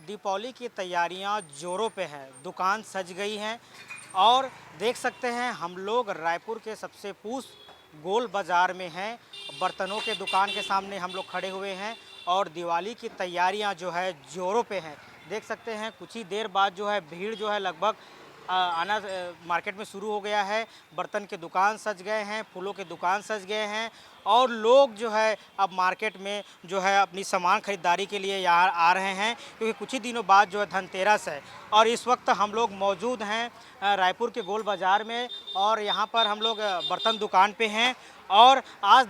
दीपावली की तैयारियां जोरों पे हैं। दुकान सज गई हैं और देख सकते हैं हम लोग रायपुर के सबसे पूछ गोल बाज़ार में हैं। बर्तनों के दुकान के सामने हम लोग खड़े हुए हैं और दिवाली की तैयारियां जो है जोरों पे हैं। देख सकते हैं कुछ ही देर बाद जो है भीड़ जो है लगभग आना मार्केट में शुरू हो गया है। बर्तन के दुकान सज गए हैं, फूलों के दुकान सज गए हैं और लोग जो है अब मार्केट में जो है अपनी सामान खरीदारी के लिए यहाँ आ रहे हैं, क्योंकि कुछ ही दिनों बाद जो है धनतेरस है। और इस वक्त हम लोग मौजूद हैं रायपुर के गोल बाज़ार में और यहाँ पर हम लोग बर्तन दुकान पे हैं। और आज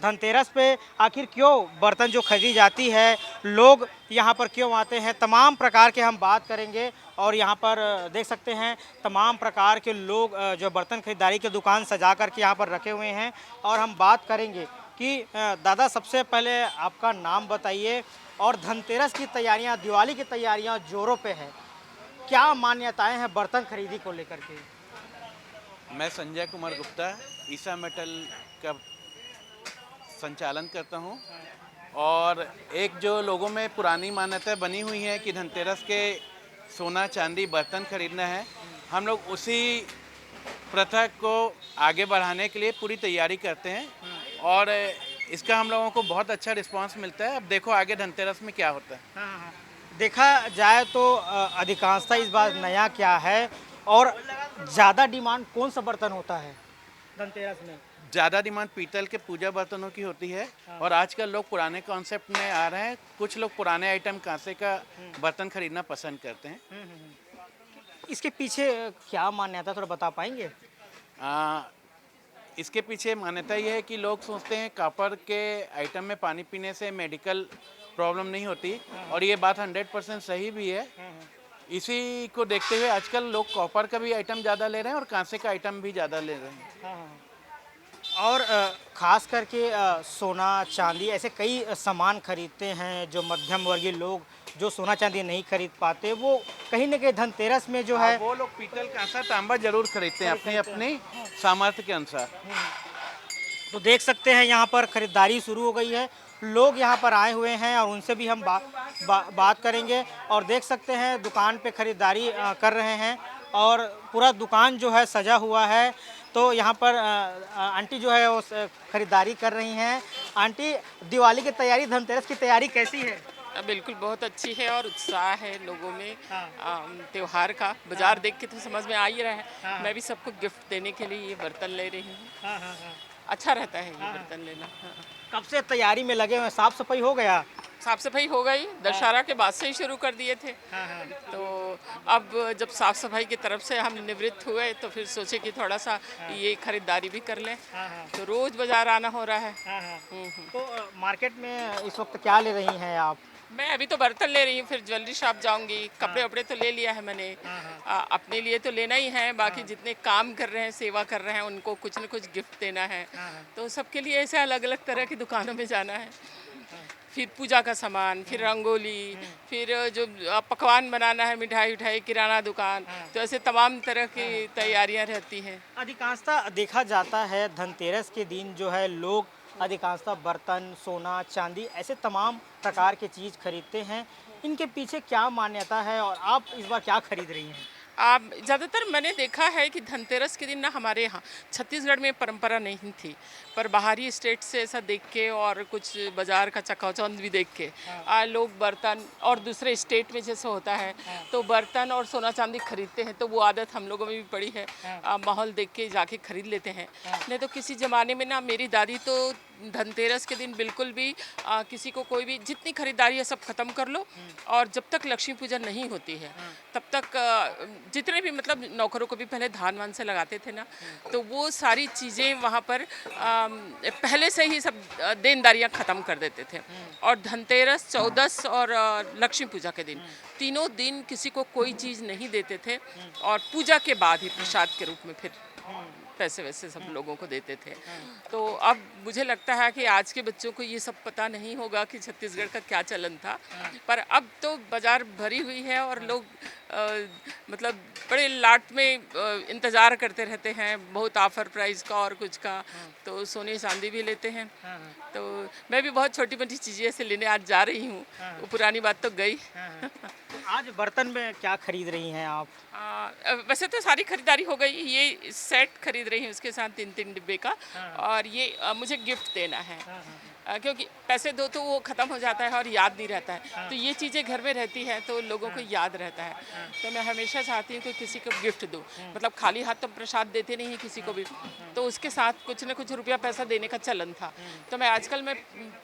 धनतेरस पे आखिर क्यों बर्तन जो खरीदी जाती है, लोग यहाँ पर क्यों आते हैं, तमाम प्रकार के हम बात करेंगे। और यहाँ पर देख सकते हैं तमाम प्रकार के लोग जो बर्तन खरीदारी के दुकान सजा कर के यहाँ पर रखे हुए हैं। और हम बात करेंगे कि दादा सबसे पहले आपका नाम बताइए और धनतेरस की तैयारियाँ, दिवाली की तैयारियाँ जोरों पे है, क्या मान्यताएं हैं बर्तन खरीदी को लेकर के? मैं संजय कुमार गुप्ता ईसा मेटल का संचालन करता हूं। और एक जो लोगों में पुरानी मान्यता बनी हुई है कि धनतेरस के सोना चांदी बर्तन खरीदना है, हम लोग उसी प्रथा को आगे बढ़ाने के लिए पूरी तैयारी करते हैं और इसका हम लोगों को बहुत अच्छा रिस्पांस मिलता है। अब देखो आगे धनतेरस में क्या होता है। हाँ, हाँ। देखा जाए तो अधिकांशतः इस बार नया क्या है और ज़्यादा डिमांड कौन सा बर्तन होता है धनतेरस में? ज़्यादा डिमांड पीतल के पूजा बर्तनों की होती है और आजकल लोग पुराने कॉन्सेप्ट में आ रहे हैं। कुछ लोग पुराने आइटम कांसे का बर्तन खरीदना पसंद करते हैं। इसके पीछे क्या मान्यता थोड़ा बता पाएंगे? आ, इसके पीछे मान्यता ये है कि लोग सोचते हैं कॉपर के आइटम में पानी पीने से मेडिकल प्रॉब्लम नहीं होती और ये बात 100% सही भी है। इसी को देखते हुए आजकल लोग कॉपर का भी आइटम ज़्यादा ले रहे हैं और कांसे का आइटम भी ज़्यादा ले रहे हैं। और ख़ास करके सोना चांदी ऐसे कई सामान खरीदते हैं जो मध्यम वर्गीय लोग जो सोना चांदी नहीं खरीद पाते, वो कहीं ना कहीं धनतेरस में जो है वो लोग पीतल कांसा तांबा जरूर खरीदते हैं अपनी अपनी सामर्थ्य के अनुसार। तो देख सकते हैं यहाँ पर खरीदारी शुरू हो गई है। लोग यहाँ पर आए हुए हैं और उनसे भी हम बात करेंगे। और देख सकते हैं दुकान पे खरीदारी कर रहे हैं और पूरा दुकान जो है सजा हुआ है। तो यहाँ पर आंटी जो है वो खरीदारी कर रही हैं। आंटी, दिवाली की तैयारी, धनतेरस की तैयारी कैसी है? बिल्कुल बहुत अच्छी है और उत्साह है लोगों में। हाँ। त्योहार का बाजार देख के तो समझ में आ ही रहा है। हाँ। मैं भी सबको गिफ्ट देने के लिए ये बर्तन ले रही हूँ। हाँ, हाँ, हाँ। अच्छा रहता है ये हाँ। बर्तन लेना। हाँ। कब से तैयारी में लगे हुए हैं? साफ सफाई हो गया? साफ सफाई हो गई, दशहरा के बाद से ही शुरू कर दिए थे। हाँ, हाँ। तो अब जब साफ सफाई की तरफ से हम निवृत्त हुए तो फिर सोचे कि थोड़ा सा ये खरीदारी भी कर लें। हाँ, हाँ। तो रोज बाजार आना हो रहा है। हाँ, हाँ। तो मार्केट में इस वक्त क्या ले रही हैं आप? मैं अभी तो बर्तन ले रही हूँ, फिर ज्वेलरी शॉप जाऊंगी। कपड़े वपड़े तो ले लिया है मैंने। अपने लिए तो लेना ही है, बाकी जितने काम कर रहे हैं, सेवा कर रहे हैं, उनको कुछ न कुछ गिफ्ट देना है। तो सबके लिए ऐसे अलग अलग तरह की दुकानों में जाना है। फिर पूजा का सामान, फिर रंगोली, फिर जो पकवान बनाना है, मिठाई उठाई, किराना दुकान, तो ऐसे तमाम तरह की तैयारियां रहती हैं। अधिकांशतः देखा जाता है धनतेरस के दिन जो है लोग अधिकांशतः बर्तन, सोना, चांदी ऐसे तमाम प्रकार की चीज़ खरीदते हैं। इनके पीछे क्या मान्यता है और आप इस बार क्या खरीद रही हैं? ज़्यादातर मैंने देखा है कि धनतेरस के दिन ना हमारे यहाँ छत्तीसगढ़ में परंपरा नहीं थी, पर बाहरी स्टेट से ऐसा देख के और कुछ बाजार का चकाचौंध भी देख के लोग बर्तन, और दूसरे स्टेट में जैसे होता है तो बर्तन और सोना चांदी खरीदते हैं। तो वो आदत हम लोगों में भी पड़ी है। माहौल देख के जाके खरीद लेते हैं। नहीं तो किसी ज़माने में ना मेरी दादी तो धनतेरस के दिन बिल्कुल भी किसी को कोई भी जितनी खरीदारी है सब खत्म कर लो, और जब तक लक्ष्मी पूजा नहीं होती है तब तक जितने भी मतलब नौकरों को भी पहले धान वान से लगाते थे ना, तो वो सारी चीज़ें वहाँ पर पहले से ही सब देनदारियाँ ख़त्म कर देते थे। और धनतेरस, चौदस और लक्ष्मी पूजा के दिन तीनों दिन किसी को कोई चीज़ नहीं देते थे और पूजा के बाद ही प्रसाद के रूप में फिर पैसे वैसे सब लोगों को देते थे। तो अब मुझे लगता है कि आज के बच्चों को ये सब पता नहीं होगा कि छत्तीसगढ़ का क्या चलन था, पर अब तो बाज़ार भरी हुई है और लोग मतलब बड़े लाट में इंतज़ार करते रहते हैं, बहुत ऑफर प्राइस का और कुछ का, तो सोने चांदी भी लेते हैं। तो मैं भी बहुत छोटी मोटी चीज़ें ऐसे लेने आज जा रही हूँ। वो पुरानी बात तो गई। आज बर्तन में क्या खरीद रही हैं आप? वैसे तो सारी खरीदारी हो गई, ये सेट खरीद रही हूँ उसके साथ 3-3 डिब्बे का। और ये मुझे गिफ्ट देना है। क्योंकि पैसे दो तो वो ख़त्म हो जाता है और याद नहीं रहता है, तो ये चीज़ें घर में रहती हैं तो लोगों को याद रहता है। तो मैं हमेशा चाहती हूँ कि किसी को गिफ्ट दूँ, मतलब खाली हाथ तो प्रसाद देते नहीं हैं किसी को भी, तो उसके साथ कुछ ना कुछ रुपया पैसा देने का चलन था। तो मैं आजकल मैं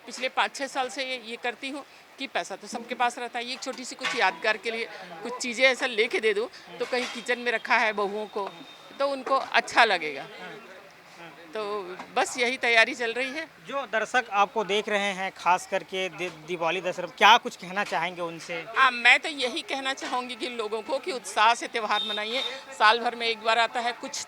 पिछले 5-6 साल से ये करती हूँ कि पैसा तो सबके पास रहता है, ये एक छोटी सी कुछ यादगार के लिए कुछ चीज़ें ऐसा लेके दे दूँ, तो कहीं किचन में रखा है बहुओं को तो उनको अच्छा लगेगा। तो बस यही तैयारी चल रही है। जो दर्शक आपको देख रहे हैं खास करके दिवाली दशहरा, क्या कुछ कहना चाहेंगे उनसे? मैं तो यही कहना चाहूँगी कि लोगों को कि उत्साह से त्यौहार मनाइए। साल भर में एक बार आता है, कुछ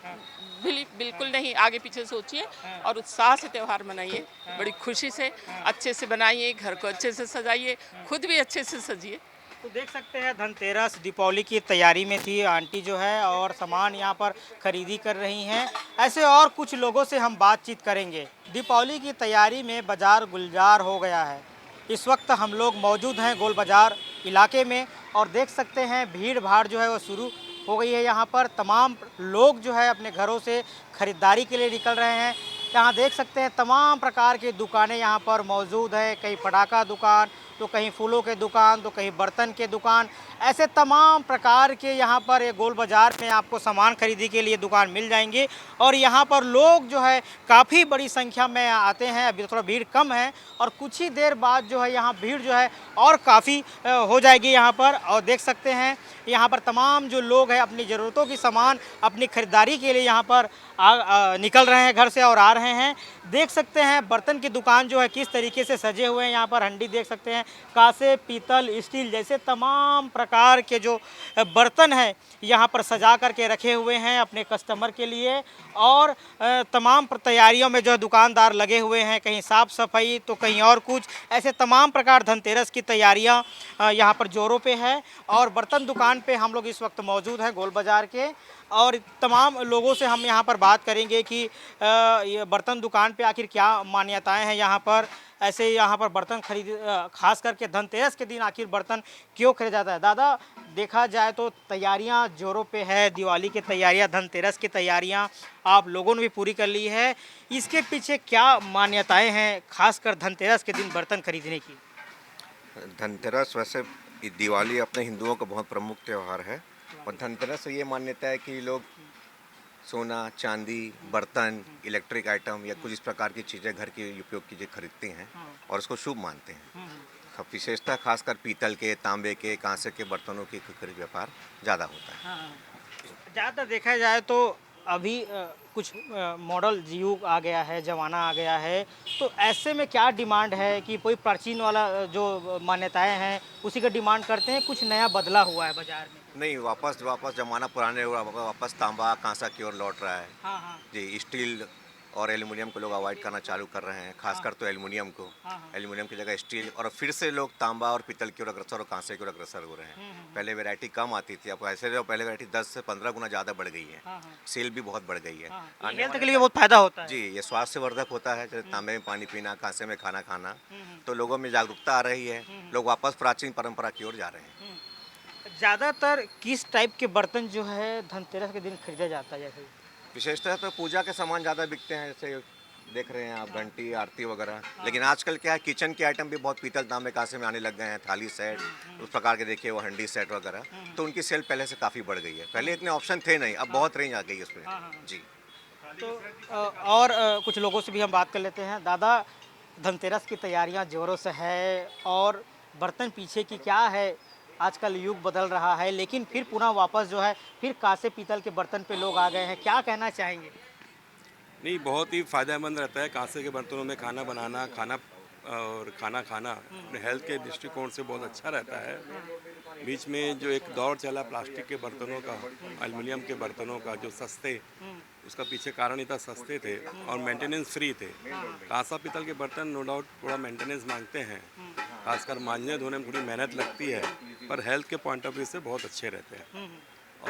बिल्कुल नहीं आगे पीछे सोचिए और उत्साह से त्यौहार मनाइए, बड़ी खुशी से अच्छे से बनाइए, घर को अच्छे से सजाइए, खुद भी अच्छे से सजिए। तो देख सकते हैं धनतेरस दीपावली की तैयारी में थी आंटी जो है, और सामान यहाँ पर खरीदी कर रही हैं। ऐसे और कुछ लोगों से हम बातचीत करेंगे। दीपावली की तैयारी में बाजार गुलजार हो गया है। इस वक्त हम लोग मौजूद हैं गोल बाजार इलाके में, और देख सकते हैं भीड़ भाड़ जो है वो शुरू हो गई है। यहाँ पर तमाम लोग जो है अपने घरों से खरीदारी के लिए निकल रहे हैं। यहाँ देख सकते हैं तमाम प्रकार की दुकानें यहाँ पर मौजूद है, कहीं पटाखा दुकान, तो कहीं फूलों के दुकान, तो कहीं बर्तन के दुकान। ऐसे तमाम प्रकार के यहाँ पर एक गोल बाज़ार में आपको सामान खरीदी के लिए दुकान मिल जाएंगे। और यहाँ पर लोग जो है काफ़ी बड़ी संख्या में आते हैं। अभी थोड़ा भीड़ कम है और कुछ ही देर बाद जो है यहाँ भीड़ जो है और काफ़ी हो जाएगी यहाँ पर। और देख सकते हैं यहाँ पर तमाम जो लोग हैं अपनी ज़रूरतों की सामान अपनी खरीदारी के लिए यहाँ पर निकल रहे हैं घर से और आ रहे हैं। देख सकते हैं बर्तन की दुकान जो है किस तरीके से सजे हुए हैं। यहाँ पर हंडी देख सकते हैं, कांसे, पीतल, स्टील जैसे तमाम प्रकार के जो बर्तन हैं यहाँ पर सजा करके रखे हुए हैं अपने कस्टमर के लिए। और तमाम तैयारियों में जो दुकानदार लगे हुए हैं, कहीं साफ़ सफाई तो कहीं और कुछ। ऐसे तमाम प्रकार धनतेरस की तैयारियाँ यहाँ पर जोरों पे है। और बर्तन दुकान पे हम लोग इस वक्त मौजूद हैं गोल बाज़ार के, और तमाम लोगों से हम यहाँ पर बात करेंगे कि ये बर्तन दुकान पे आखिर क्या मान्यताएं हैं यहाँ पर। ऐसे यहाँ पर बर्तन खरीद खास करके धनतेरस के दिन आखिर बर्तन क्यों खरीदा जाता है? दादा, देखा जाए तो तैयारियाँ जोरों पे है, दिवाली की तैयारियाँ, धनतेरस की तैयारियाँ आप लोगों ने भी पूरी कर ली है। इसके पीछे क्या मान्यताएँ हैं खासकर धनतेरस के दिन बर्तन खरीदने की? धनतेरस वैसे दिवाली अपने हिंदुओं का बहुत प्रमुख त्यौहार है, और धनतेरस से ये मान्यता है कि लोग सोना, चांदी, बर्तन, इलेक्ट्रिक आइटम या कुछ इस प्रकार की चीज़ें घर की उपयोग की चीज़ें खरीदते हैं और उसको शुभ मानते हैं। विशेषता खासकर पीतल के, तांबे के, कांसे के बर्तनों की खरीद व्यापार ज़्यादा होता है। ज़्यादातर देखा जाए तो अभी कुछ मॉडल युग आ गया है, ज़माना आ गया है, तो ऐसे में क्या डिमांड है कि कोई प्राचीन वाला जो मान्यताएं हैं उसी का डिमांड करते हैं, कुछ नया बदला हुआ है बाज़ार में? नहीं, वापस ज़माना पुराने हुआ, वापस तांबा, कांसा की ओर लौट रहा है। हाँ हाँ जी, स्टील और एल्युमिनियम को लोग अवॉइड करना चालू कर रहे हैं, खासकर तो एल्युमिनियम को। एल्युमिनियम की जगह स्टील, और फिर से लोग तांबा और पीतल की ओर अग्रसर और कांसे की ओर अग्रसर हो रहे हैं। पहले वैरायटी कम आती थी, अब ऐसे जो पहले वैरायटी 10 से 15 गुना ज़्यादा बढ़ गई है। सेल भी बहुत बढ़ गई है। हेल्थ के लिए बहुत फायदा होता है। जी, ये स्वास्थ्यवर्धक होता है, जैसे तांबे में पानी पीना, कांसे में खाना खाना। तो लोगों में जागरूकता आ रही है, लोग वापस प्राचीन परंपरा की ओर जा रहे हैं। ज़्यादातर किस टाइप के बर्तन जो है धनतेरस के दिन खरीदा जाता है? जैसे विशेषतः तो पूजा के सामान ज़्यादा बिकते हैं, जैसे देख रहे हैं आप, घंटी, आरती वगैरह। लेकिन आजकल क्या है, किचन के आइटम भी बहुत पीतल, तांबे, कांसे में आने लग गए हैं। थाली सेट, उस प्रकार के देखिए वो हंडी सेट वगैरह, तो उनकी सेल पहले से काफ़ी बढ़ गई है। पहले इतने ऑप्शन थे नहीं, अब बहुत रेंज आ गई है उसमें। जी, तो और कुछ लोगों से भी हम बात कर लेते हैं। दादा, धनतेरस की तैयारियां ज़ोरों से है, और बर्तन पीछे की क्या है, आजकल युग बदल रहा है लेकिन फिर पुनः वापस जो है फिर कांसे पीतल के बर्तन पे लोग आ गए हैं, क्या कहना चाहेंगे? नहीं, बहुत ही फ़ायदेमंद रहता है कांसे के बर्तनों में खाना बनाना, खाना खाना अपने हेल्थ के दृष्टिकोण से बहुत अच्छा रहता है। बीच में जो एक दौर चला प्लास्टिक के बर्तनों का, एल्युमिनियम के बर्तनों का, जो सस्ते, उसका पीछे कारण इतना सस्ते थे और मेंटेनेंस फ्री थे। कांसा पीतल के बर्तन नो डाउट थोड़ा मेंटेनेंस मांगते हैं, खासकर मांजने धोने में थोड़ी मेहनत लगती है, पर हेल्थ के पॉइंट ऑफ व्यू से बहुत अच्छे रहते हैं।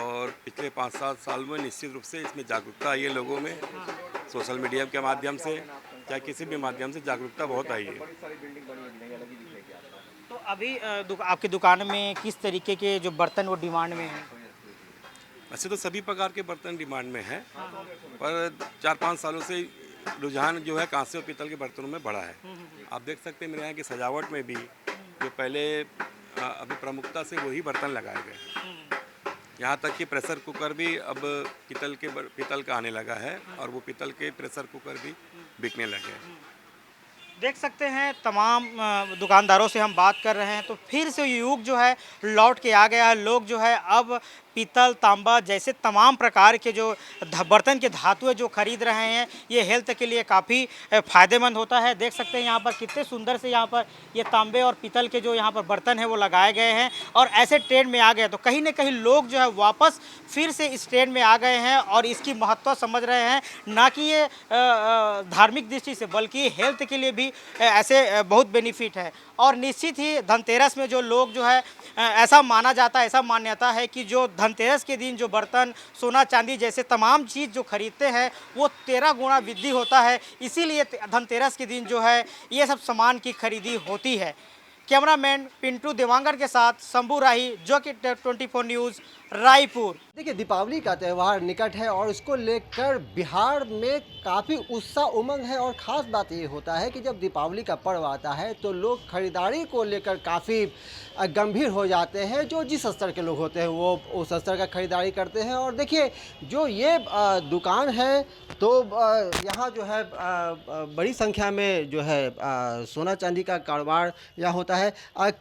और पिछले 5-7 साल में निश्चित रूप से इसमें जागरूकता आई है लोगों में, सोशल मीडिया के माध्यम से, चाहे किसी भी माध्यम से जागरूकता बहुत आई है। तो अभी आपकी दुकान में किस तरीके के जो बर्तन वो डिमांड में हैं? वैसे तो सभी प्रकार के बर्तन डिमांड में हैं, पर 4-5 सालों से रुझान जो है कांसे और पीतल के बर्तनों में बढ़ा है। आप देख सकते हैं मेरे यहाँ की सजावट में भी जो पहले अभी प्रमुखता से वही बर्तन लगाए गए। यहाँ तक कि प्रेशर कुकर भी अब पीतल का आने लगा है और वो पीतल के प्रेशर कुकर भी बिकने लगे हैं। देख सकते हैं तमाम दुकानदारों से हम बात कर रहे हैं तो फिर से युग जो है लौट के आ गया है। लोग जो है अब पीतल तांबा जैसे तमाम प्रकार के जो बर्तन के धातुएं जो खरीद रहे हैं। ये हेल्थ के लिए काफ़ी फ़ायदेमंद होता है। देख सकते हैं यहाँ पर कितने सुंदर से यहाँ पर ये तांबे और पीतल के जो यहाँ पर बर्तन हैं वो लगाए गए हैं और ऐसे ट्रेंड में आ गए तो कहीं ना कहीं लोग जो है वापस फिर से इस ट्रेंड में आ गए हैं और इसकी महत्व समझ रहे हैं। ना कि ये धार्मिक दृष्टि से बल्कि हेल्थ के लिए भी ऐसे बहुत बेनिफिट है। और निश्चित ही धनतेरस में जो लोग जो है ऐसा माना जाता है, ऐसा मान्यता है कि जो धनतेरस के दिन जो बर्तन सोना चांदी जैसे तमाम चीज़ जो खरीदते हैं वो 13 गुना वृद्धि होता है। इसीलिए धनतेरस के दिन जो है ये सब सामान की खरीदी होती है। कैमरामैन पिंटू देवांगर के साथ शंभू राही, जो कि 24 न्यूज़ रायपुर। देखिए, दीपावली का त्यौहार निकट है और इसको लेकर बिहार में काफ़ी उत्साह उमंग है। और ख़ास बात ये होता है कि जब दीपावली का पर्व आता है तो लोग खरीदारी को लेकर काफ़ी गंभीर हो जाते हैं। जो जिस स्तर के लोग होते हैं वो उस स्तर का खरीदारी करते हैं। और देखिए, जो ये दुकान है तो यहाँ जो है बड़ी संख्या में जो है सोना चांदी का कारोबार यहाँ होता है।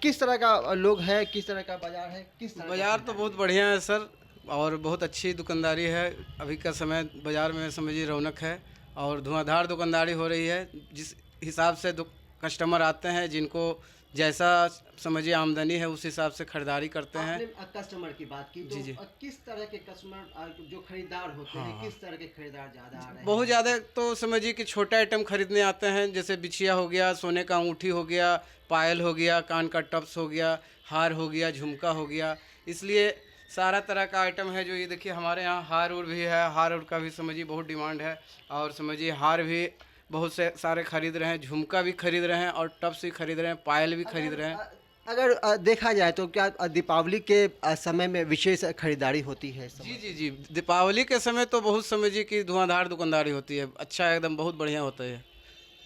किस तरह का लोग है, किस तरह का बाज़ार है, किस तरह बाज़ार तो बहुत बढ़िया है सर, और बहुत अच्छी दुकानदारी है। अभी का समय बाज़ार में समझिए रौनक है और धुआंधार दुकानदारी हो रही है। जिस हिसाब से कस्टमर आते हैं, जिनको जैसा समझिए आमदनी है उस हिसाब से खरीदारी करते हैं। आपने कस्टमर की बात की तो जी। किस तरह के कस्टमर जो खरीदार होते हैं, किस तरह के खरीदार ज़्यादा आ रहे हैं? बहुत ज़्यादा तो समझिए कि छोटा आइटम खरीदने आते हैं, जैसे बिछिया हो गया, सोने का अंगूठी हो गया, पायल हो गया, कान का टप्स हो गया, हार हो गया, झुमका हो गया। इसलिए सारा तरह का आइटम है। जो ये देखिए हमारे यहाँ हार उर भी है, हार उर का भी समझिए बहुत डिमांड है। और समझिए हार भी बहुत से सारे खरीद रहे हैं, झुमका भी खरीद रहे हैं और टप्स भी खरीद रहे हैं, पायल भी खरीद रहे हैं। अगर देखा जाए तो क्या दीपावली के समय में विशेष खरीदारी होती है इस समय? जी, दीपावली के समय तो बहुत समझिए कि धुआंधार दुकानदारी होती है। अच्छा, एकदम बहुत बढ़िया होता है।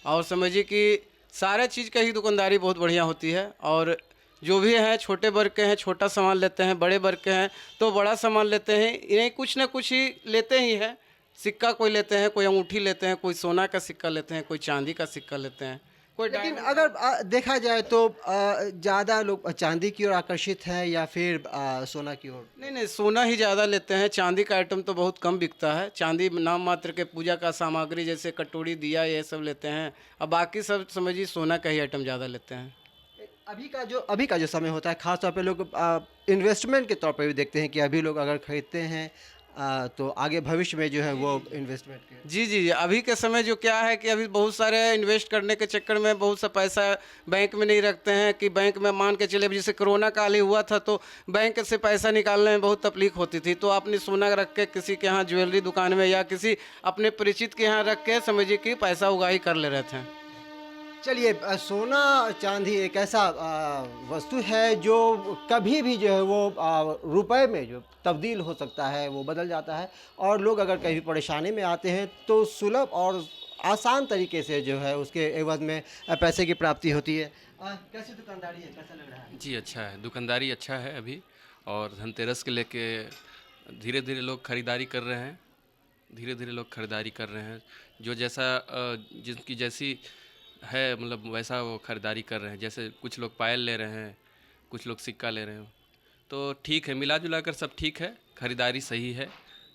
और समझिए कि सारे चीज़ का ही दुकानदारी बहुत बढ़िया होती है। और जो भी हैं छोटे वर्ग के हैं छोटा सामान लेते हैं, बड़े वर्ग के हैं तो बड़ा सामान लेते हैं। इन्हें कुछ ना कुछ ही लेते ही हैं। सिक्का कोई लेते हैं, कोई अंगूठी लेते हैं, कोई सोना का सिक्का लेते हैं, कोई चांदी का सिक्का लेते हैं, कोई लेकिन अगर देखा जाए तो ज़्यादा लोग चांदी की ओर आकर्षित हैं या फिर सोना की ओर? नहीं, सोना ही ज़्यादा लेते हैं। चांदी का आइटम तो बहुत कम बिकता है। चांदी नाम मात्र के पूजा का सामग्री जैसे कटोरी, दिया, ये सब लेते हैं। अब बाकी सब समझिए सोना का ही आइटम ज़्यादा लेते हैं। अभी का जो समय होता है, ख़ास तौर पे लोग इन्वेस्टमेंट के तौर पे भी देखते हैं कि अभी लोग अगर खरीदते हैं तो आगे भविष्य में जो है वो इन्वेस्टमेंट के। जी, अभी के समय जो क्या है कि अभी बहुत सारे इन्वेस्ट करने के चक्कर में बहुत सा पैसा बैंक में नहीं रखते हैं कि बैंक में मान के चले। जैसे कोरोना काल ही हुआ था तो बैंक से पैसा निकालने में बहुत तकलीफ होती थी, तो आपने सोना रख के किसी के यहाँ ज्वेलरी दुकान में या किसी अपने परिचित के यहाँ रख के समझिए कि पैसा उगाही कर ले रहे थे। चलिए, सोना चांदी एक ऐसा वस्तु है जो कभी भी जो है वो रुपए में जो तब्दील हो सकता है, वो बदल जाता है। और लोग अगर कहीं परेशानी में आते हैं तो सुलभ और आसान तरीके से जो है उसके एवज में पैसे की प्राप्ति होती है। कैसी दुकानदारी है, कैसा लग रहा है? जी अच्छा है, दुकानदारी अच्छा है अभी। और धनतेरस के लेके धीरे धीरे लोग खरीदारी कर रहे हैं, जो जैसा जिनकी जैसी है मतलब वैसा वो खरीदारी कर रहे हैं। जैसे कुछ लोग पायल ले रहे हैं, कुछ लोग सिक्का ले रहे हैं, तो ठीक है, मिला जुला कर सब ठीक है, खरीदारी सही है,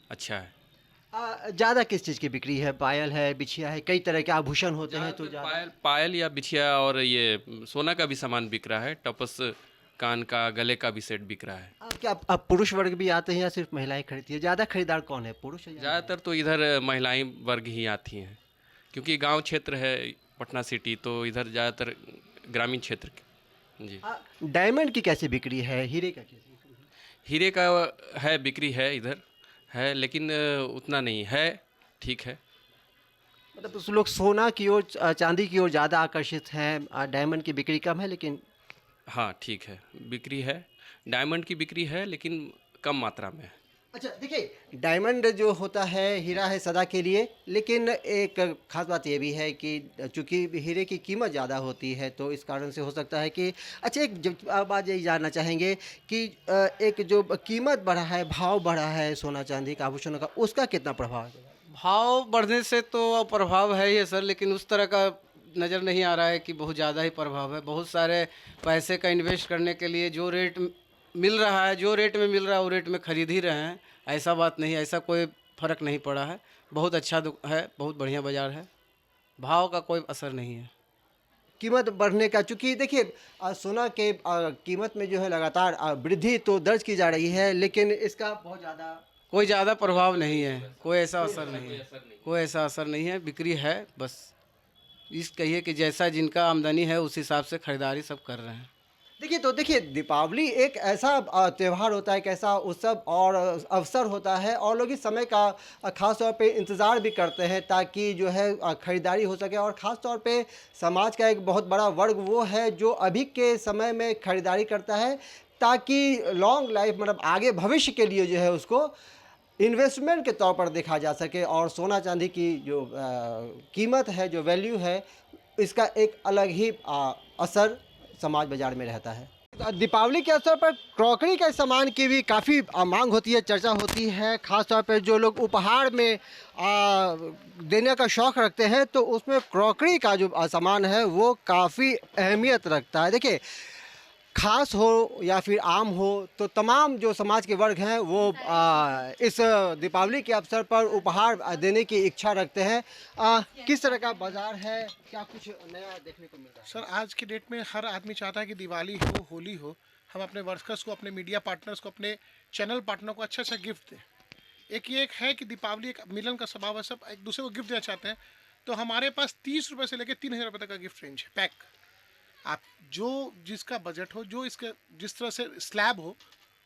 अच्छा है। ज़्यादा किस चीज़ की बिक्री है? पायल है, बिछिया है, कई तरह के आभूषण होते हैं तो पायल या बिछिया और ये सोना का भी सामान बिक रहा है, टपस, कान का, गले का भी सेट बिक रहा है। क्या अब पुरुष वर्ग भी आते हैं या सिर्फ महिलाएं खरीदती है? ज़्यादा खरीदार कौन है, पुरुष है? ज़्यादातर तो इधर महिलाएं वर्ग ही आती हैं, क्योंकि गांव क्षेत्र है पटना सिटी, तो इधर ज़्यादातर ग्रामीण क्षेत्र के। जी। डायमंड की कैसे बिक्री है, हीरे का कैसे? हीरे का है, बिक्री है, इधर है, लेकिन उतना नहीं है, ठीक है। मतलब तो लोग सोना की ओर, चांदी की ओर ज़्यादा आकर्षित हैं, डायमंड की बिक्री कम है लेकिन हाँ ठीक है, बिक्री है। डायमंड की बिक्री है लेकिन कम मात्रा में है। अच्छा देखिए, डायमंड जो होता है हीरा है सदा के लिए, लेकिन एक खास बात ये भी है कि चूंकि हीरे की कीमत ज़्यादा होती है तो इस कारण से हो सकता है कि अच्छा एक जब आप आज यही जानना चाहेंगे कि एक जो कीमत बढ़ा है, भाव बढ़ा है सोना चांदी का आभूषणों का, उसका कितना प्रभाव है? भाव बढ़ने से तो प्रभाव है ही है सर, लेकिन उस तरह का नज़र नहीं आ रहा है कि बहुत ज़्यादा ही प्रभाव है। बहुत सारे पैसे का इन्वेस्ट करने के लिए जो रेट मिल रहा है, जो रेट में मिल रहा है वो रेट में ख़रीद ही रहे हैं। ऐसा बात नहीं, ऐसा कोई फ़र्क नहीं पड़ा है। बहुत अच्छा है, बहुत बढ़िया बाज़ार है, भाव का कोई असर नहीं है। कीमत बढ़ने का, चूंकि देखिए सोना के कीमत में जो है लगातार वृद्धि तो दर्ज की जा रही है, लेकिन इसका बहुत ज़्यादा कोई ज़्यादा प्रभाव नहीं है, कोई ऐसा असर नहीं है, कोई ऐसा असर नहीं है। बिक्री है, बस इस कहिए कि जैसा जिनका आमदनी है उस हिसाब से ख़रीदारी सब कर रहे हैं। देखिए दीपावली एक ऐसा त्यौहार होता है, एक ऐसा उत्सव और अवसर होता है, और लोग इस समय का ख़ास तौर पे इंतज़ार भी करते हैं ताकि जो है ख़रीदारी हो सके। और ख़ास तौर पे समाज का एक बहुत बड़ा वर्ग वो है जो अभी के समय में ख़रीदारी करता है ताकि लॉन्ग लाइफ, मतलब आगे भविष्य के लिए जो है उसको इन्वेस्टमेंट के तौर पर देखा जा सके। और सोना चांदी की जो कीमत है, जो वैल्यू है, इसका एक अलग ही असर समाज बाजार में रहता है। दीपावली के अवसर पर क्रॉकरी के सामान की भी काफ़ी मांग होती है, चर्चा होती है। ख़ास तौर पर जो लोग उपहार में देने का शौक़ रखते हैं तो उसमें क्रॉकरी का जो सामान है वो काफ़ी अहमियत रखता है। देखिए, खास हो या फिर आम हो, तो तमाम जो समाज के वर्ग हैं वो इस दीपावली के अवसर पर उपहार देने की इच्छा रखते हैं। किस तरह का बाजार है, क्या कुछ नया देखने को मिल रहा है? सर, आज की डेट में हर आदमी चाहता है कि दिवाली हो, होली हो, हम अपने वर्कर्स को, अपने मीडिया पार्टनर्स को, अपने चैनल पार्टनर को अच्छा गिफ्ट दें। एक है कि दीपावली एक मिलन का स्वभाव है, सब एक दूसरे को गिफ्ट देना चाहते हैं। तो हमारे पास 30 रुपये से लेकर 3000 रुपये तक का गिफ्ट रेंज है, पैक। आप जो जिसका बजट हो, जो इसके जिस तरह से स्लैब हो,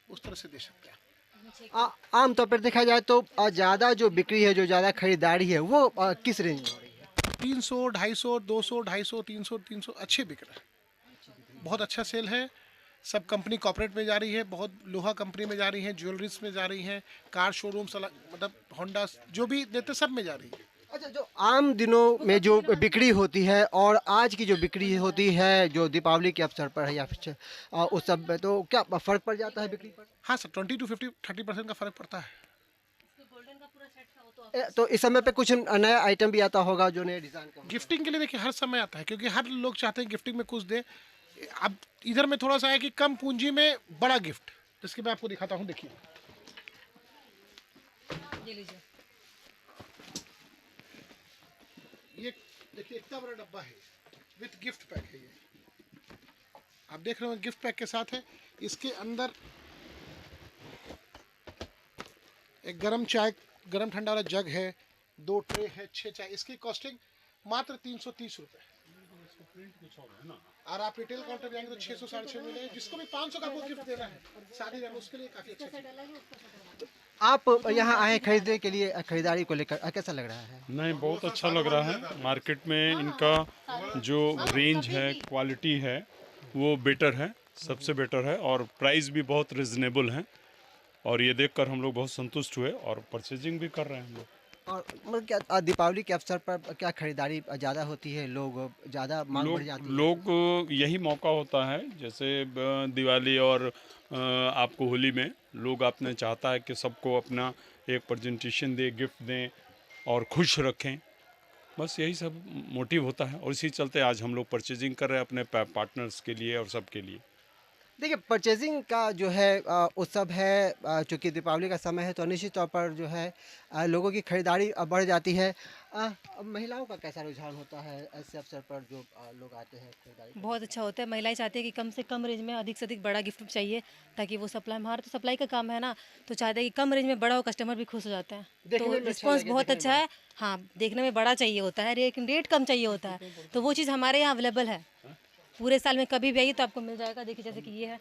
उस तरह से दे सकते हैं। आम तौर पर देखा जाए तो ज़्यादा जो बिक्री है, जो ज़्यादा खरीदारी है, वो किस रेंज में हो रही है? 300, 250, 200, 250, 300, 300 अच्छे बिक रहे हैं। बहुत अच्छा सेल है। सब कंपनी कॉर्पोरेट में जा रही है, बहुत लोहा कंपनी में जा रही है, ज्वेलरीज में जा रही हैं, कार शोरूम, मतलब होंडा जो भी देते सब में जा रही है। अच्छा, जो आम दिनों में जो बिक्री होती है और आज की जो बिक्री होती है जो दीपावली के अवसर पर है या फिर उस सब में, तो क्या फ़र्क पड़ जाता है बिक्री पर? हाँ सर, 20 to 30% का फ़र्क पड़ता है। तो इस समय पे कुछ नया आइटम भी आता होगा जो नए डिज़ाइन का? गिफ्टिंग के लिए देखिए हर समय आता है, क्योंकि हर लोग चाहते हैं गिफ्टिंग में कुछ दे। अब इधर में थोड़ा सा है कि कम पूंजी में बड़ा गिफ्ट, जिसके मैं आपको दिखाता हूँ। देखिए, ये लीजिए, ये देखिए इतना बड़ा डब्बा है, विथ गिफ्ट पैक है। ये आप देख रहे हो, गिफ्ट पैक के साथ है। इसके अंदर एक गरम चाय, गरम ठंडा वाला जग है, 2 ट्रे है, 6 चाय। इसकी कॉस्टिंग मात्र 330 रुपये। और आप रिटेल काउंटर पे जाएंगे तो 600 650 मिले। जिसको भी 500 का आपको गिफ्ट देना है शादी में, उसके लिए काफ़ी अच्छा। आप यहाँ आए खरीदने के लिए, खरीदारी को लेकर कैसा लग रहा है? नहीं, बहुत अच्छा लग रहा है। मार्केट में इनका जो रेंज है, क्वालिटी है, वो बेटर है, सबसे बेटर है, और प्राइस भी बहुत रिजनेबल है। और ये देखकर हम लोग बहुत संतुष्ट हुए और परचेजिंग भी कर रहे हैं हम लोग। और मतलब क्या दीपावली के अवसर पर क्या खरीदारी ज़्यादा होती है, लोग ज़्यादा मांग बढ़ जाती है? लोग यही मौका होता है, जैसे दिवाली और आपको होली में लोग आपने चाहता है कि सबको अपना एक प्रेजेंटेशन दे, गिफ्ट दें और खुश रखें। बस यही सब मोटिव होता है, और इसी चलते आज हम लोग परचेजिंग कर रहे हैं अपने पार्टनर्स के लिए और सब के लिए। देखिए, परचेजिंग का जो है उत्सव है, चूँकि दीपावली का समय है तो निश्चित तौर पर जो है लोगों की खरीदारी बढ़ जाती है। महिलाओं का कैसा रुझान होता है ऐसे अवसर पर जो लोग आते हैं खरीदारी? बहुत अच्छा होता है। महिलाएं चाहती है कि कम से कम रेंज में अधिक से अधिक बड़ा गिफ्ट चाहिए, ताकि वो सप्लाई, हमारा तो सप्लाई का काम है ना, तो चाहते हैं कि कम रेंज में बड़ा हो, कस्टमर भी खुश हो जाते हैं। तो रिस्पॉन्स बहुत अच्छा है। हाँ, देखने में बड़ा चाहिए होता है, लेकिन रेट कम चाहिए होता है, तो वो चीज़ हमारे यहाँ अवेलेबल है। पूरे साल में कभी भी आइए तो आपको मिल जाएगा। देखिए, जैसे कि ये है,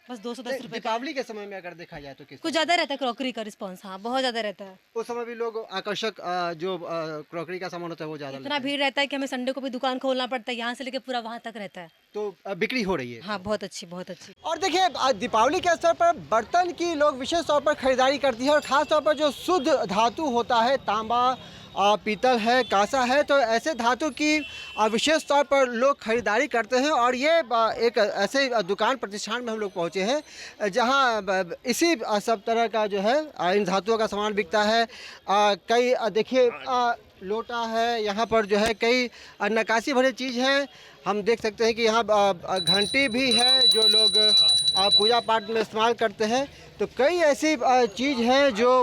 बस 210 रुपये। दीपावली के समय में अगर देखा जाए तो किस कुछ ज़्यादा रहता है क्रॉकरी का रिस्पॉन्स, हाँ बहुत ज़्यादा रहता है। उस समय भी लोग आकर्षक जो क्रॉकरी का सामान होता है वो ज़्यादा इतना भीड़ रहता है कि हमें संडे को भी दुकान खोलना पड़ता है, यहाँ से लेके पूरा वहाँ तक रहता है। तो बिक्री हो रही है। हाँ बहुत अच्छी, बहुत अच्छी। और देखिए दीपावली के अवसर पर बर्तन की लोग विशेष तौर पर खरीदारी करती है और ख़ास तौर पर जो शुद्ध धातु होता है, तांबा, पीतल है, कांसा है, तो ऐसे धातु की विशेष तौर पर लोग खरीदारी करते हैं। और ये एक ऐसे दुकान प्रतिष्ठान में हम लोग पहुँचे हैं जहाँ इसी सब तरह का जो है इन धातुओं का सामान बिकता है। कई देखिए लोटा है, यहाँ पर जो है कई नक्काशी भरे चीज़ हैं। हम देख सकते हैं कि यहाँ घंटी भी है जो लोग पूजा पाठ में इस्तेमाल करते हैं। तो कई ऐसी चीज़ हैं जो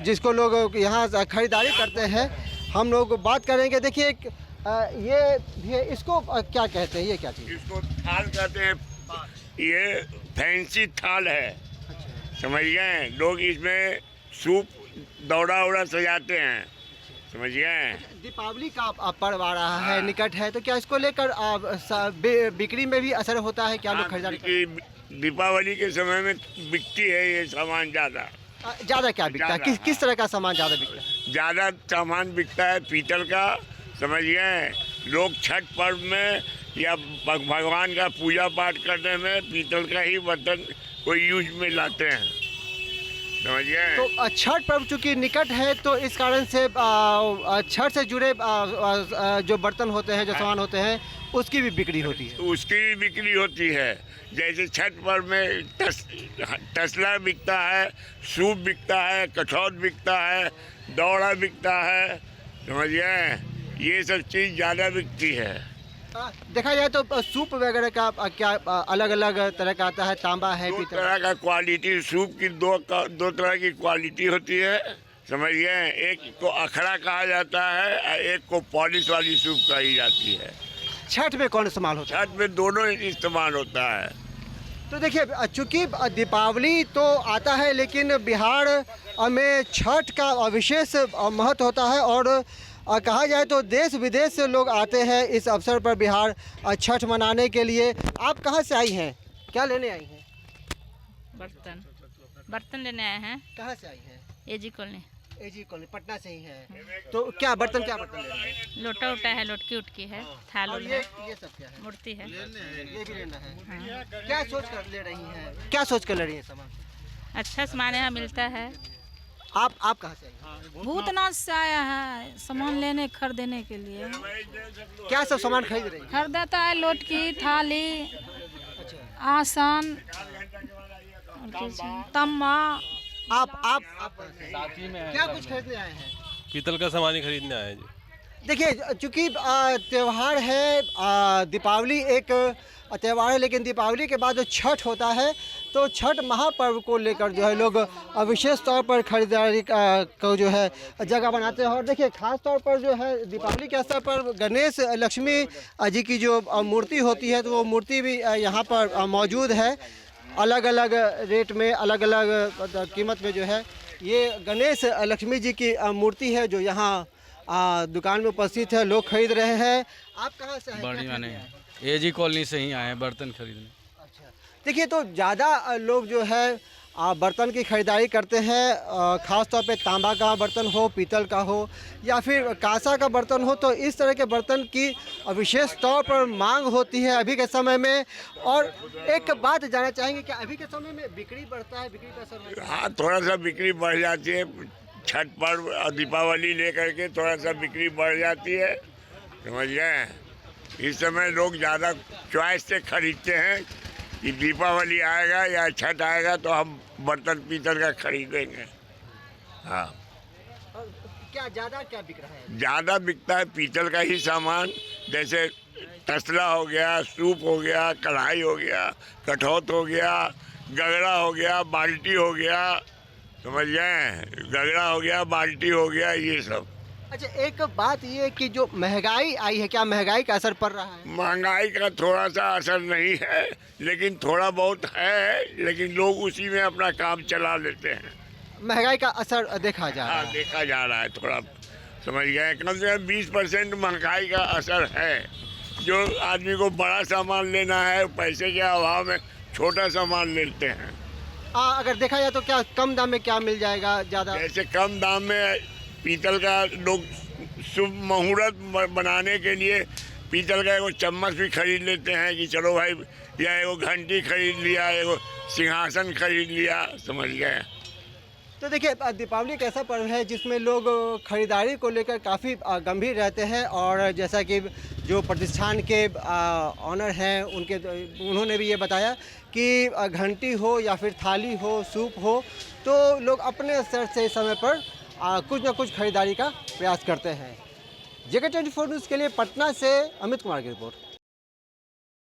जिसको लोग यहाँ खरीदारी करते हैं। हम लोग बात करेंगे। देखिए ये इसको क्या कहते हैं, ये क्या चीज़? इसको थाल कहते हैं। ये फैंसी थाल है, समझ गए। लोग इसमें सूप दौड़ा उड़ा सजाते हैं, समझ गए। दीपावली का पर्व आ रहा है, निकट है, तो क्या इसको लेकर बिक्री में भी असर होता है? क्या लोग खरीदारी? दीपावली के समय में बिकती है ये सामान ज़्यादा। क्या बिकता है? किस तरह का सामान ज़्यादा बिकता है? ज़्यादा सामान बिकता है पीतल का, समझ गए। लोग छठ पर्व में या भगवान का पूजा पाठ करने में पीतल का ही बर्तन कोई यूज में लाते हैं, समझ गए। तो छठ पर्व चूँकि निकट है तो इस कारण से छठ से जुड़े जो बर्तन होते हैं, जो सामान होते हैं, उसकी भी बिक्री होती है। उसकी भी बिक्री होती है। जैसे छठ पर्व में तसला बिकता है, सूप बिकता है, कठौत बिकता है, दौड़ा बिकता है, समझ गए। ये सब चीज़ ज़्यादा बिकती है। देखा जाए तो सूप वगैरह का क्या अलग अलग तरह का आता है? तांबा है, दो पीतल तरह का क्वालिटी सूप की दो तरह की क्वालिटी होती है, समझ गए। एक को अखड़ा कहा जाता है और एक को पॉलिश वाली सूप कही जाती है। छठ में कौन इस्तेमाल होता है? छठ में दोनों इस्तेमाल होता है। तो देखिए चूँकि दीपावली तो आता है लेकिन बिहार में छठ का विशेष महत्व होता है और कहा जाए तो देश विदेश से लोग आते हैं इस अवसर पर बिहार छठ मनाने के लिए। आप कहाँ से आई हैं, क्या लेने आई हैं? बर्तन लेने आए हैं। कहाँ से आई हैं? एजी कॉलोनी। एजी कॉलोनी पटना से ही है। तो क्या बर्तन ले रहे हैं? लोटा उटा है, लोटकी उटकी है, थाल और ये सब क्या है? मूर्ति है, ये भी लेना है। हाँ। क्या सोच कर ले रही हैं? क्या सोच कर ले रही हैं सामान? अच्छा सामान यहाँ मिलता है। आप कहाँ से आई? भूतनाथ से आया है सामान लेने खरीदने के लिए। क्या सब सामान खरीद रही हैं? खरीदता है लोटकी, थाली, आसन, तम्मा। आप साथी में क्या कुछ खरीदने आए हैं? पीतल का सामान ही खरीदने आए हैं जी। देखिए चूँकि त्यौहार है, दीपावली एक त्यौहार है, लेकिन दीपावली के बाद जो छठ होता है तो छठ महापर्व को लेकर जो है लोग विशेष तौर पर खरीदारी को जो है जगह बनाते हैं। और देखिए खास तौर पर जो है दीपावली के अवसर पर गणेश लक्ष्मी जी की जो मूर्ति होती है तो वो मूर्ति भी यहाँ पर मौजूद है। अलग अलग रेट में, अलग अलग कीमत में जो है ये गणेश लक्ष्मी जी की मूर्ति है जो यहाँ दुकान में उपस्थित है, लोग खरीद रहे हैं। आप कहाँ से हैं? बढ़िया नहीं, एजी कॉलोनी से ही आए हैं बर्तन खरीदने। अच्छा, देखिए तो ज़्यादा लोग जो है बर्तन की खरीदारी करते हैं, ख़ास तौर पे तांबा का बर्तन हो, पीतल का हो या फिर कांसा का बर्तन हो, तो इस तरह के बर्तन की विशेष तौर पर मांग होती है अभी के समय में। और एक बात जानना चाहेंगे कि अभी के समय में बिक्री बढ़ता है, बिक्री का असर? हाँ, थोड़ा सा बिक्री बढ़ जाती है। छठ पर्व और दीपावली लेकर के थोड़ा सा बिक्री बढ़ जाती है, समझ गए। इस समय लोग ज़्यादा चॉइस से खरीदते हैं कि दीपावली आएगा या छठ आएगा तो हम बर्तन पीतल का खरीदेंगे। हाँ। क्या बिक रहा है? ज़्यादा बिकता है पीतल का ही सामान, जैसे तसला हो गया, सूप हो गया, कढ़ाई हो गया, कठौत हो गया, गगड़ा हो गया, बाल्टी हो गया, समझ गए। गगड़ा हो गया, बाल्टी हो गया, ये सब। अच्छा, एक बात ये कि जो महंगाई आई है, क्या महंगाई का असर पड़ रहा है? महंगाई का थोड़ा सा असर नहीं है, लेकिन थोड़ा बहुत है, लेकिन लोग उसी में अपना काम चला लेते हैं। महंगाई का असर देखा जा रहा है? हाँ, देखा जा रहा है थोड़ा, समझ गए। कम से कम 20% महंगाई का असर है। जो आदमी को बड़ा सामान लेना है, पैसे के अभाव में छोटा सामान लेते हैं। अगर देखा जाए तो क्या कम दाम में क्या मिल जाएगा ज़्यादा? जैसे कम दाम में पीतल का लोग शुभ मुहूर्त बनाने के लिए पीतल का एगो चम्मच भी खरीद लेते हैं कि चलो भाई, या एगो घंटी खरीद लिया, एगो सिंहासन खरीद लिया, समझ गए। तो देखिए, दीपावली एक ऐसा पर्व है जिसमें लोग खरीदारी को लेकर काफ़ी गंभीर रहते हैं, और जैसा कि जो प्रतिष्ठान के ऑनर हैं उन्होंने भी ये बताया कि घंटी हो या फिर थाली हो, सूप हो, तो लोग अपने स्तर से इस समय पर कुछ न कुछ खरीदारी का प्रयास करते हैं। JK24 न्यूज़ के लिए पटना से अमित कुमार की रिपोर्ट।